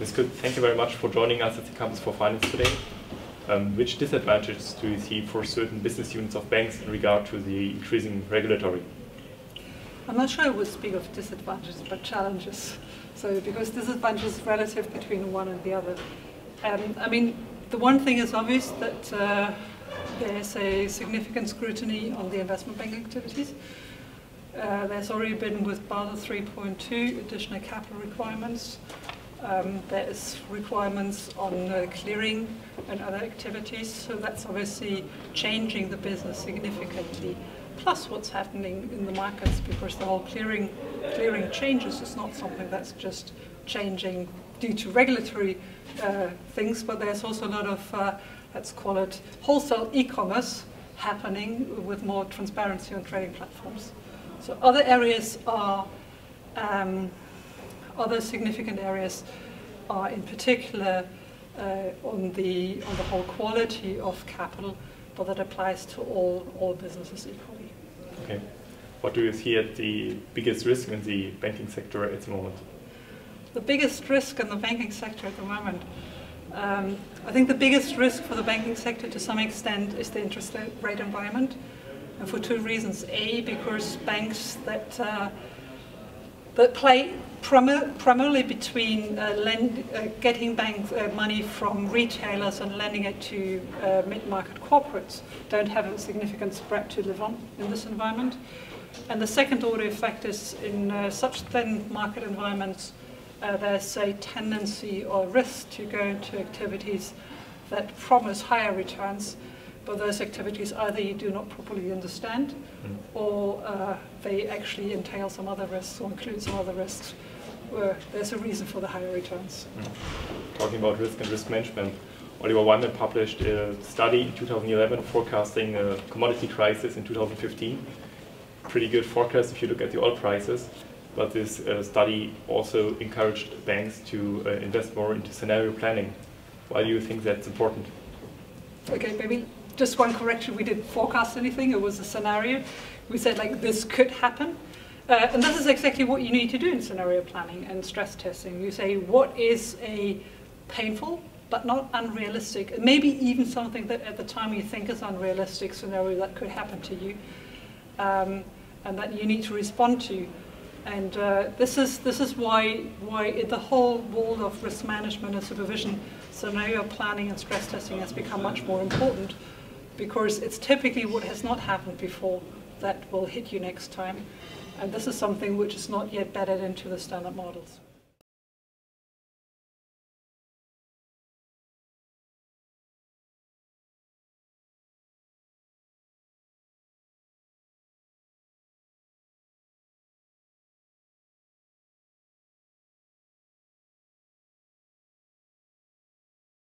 Ms. Kütz, thank you very much for joining us at the Campus for Finance today. Which disadvantages do you see for certain business units of banks in regard to the increasing regulatory? I'm not sure I would speak of disadvantages, but challenges. So, because disadvantages is relative between one and the other. I mean, the one thing is obvious that there's a significant scrutiny on the investment banking activities. There's already been with Basel 3.2 additional capital requirements. There is requirements on clearing and other activities, so that's obviously changing the business significantly. Plus what's happening in the markets, because the whole clearing changes is not something that's just changing due to regulatory things, but there's also a lot of, let's call it, wholesale e-commerce happening with more transparency on trading platforms. So other areas are, other significant areas are in particular on the whole quality of capital, but that applies to all businesses equally. Okay. What do you see as the biggest risk in the banking sector at the moment? The biggest risk in the banking sector at the moment, I think the biggest risk for the banking sector to some extent is the interest rate environment, and for two reasons. A, because banks that play primarily between getting money from retailers and lending it to mid-market corporates don't have a significant spread to live on in this environment. And the second order effect is in such thin market environments, there's a tendency or risk to go into activities that promise higher returns, but those activities either you do not properly understand or they actually entail some other risks or include some other risks where there's a reason for the higher returns. Talking about risk and risk management, Oliver Wyman published a study in 2011 forecasting a commodity crisis in 2015. Pretty good forecast if you look at the oil prices, but this study also encouraged banks to invest more into scenario planning. Why do you think that's important? Okay, maybe just one correction, we didn't forecast anything, it was a scenario. We said like this could happen. And this is exactly what you need to do in scenario planning and stress testing. You say what is a painful but not unrealistic, maybe even something that at the time you think is unrealistic scenario that could happen to you, and that you need to respond to. And this is why the whole world of risk management and supervision, scenario planning and stress testing has become much more important, because it's typically what has not happened before that will hit you next time. And this is something which is not yet bedded into the standard models.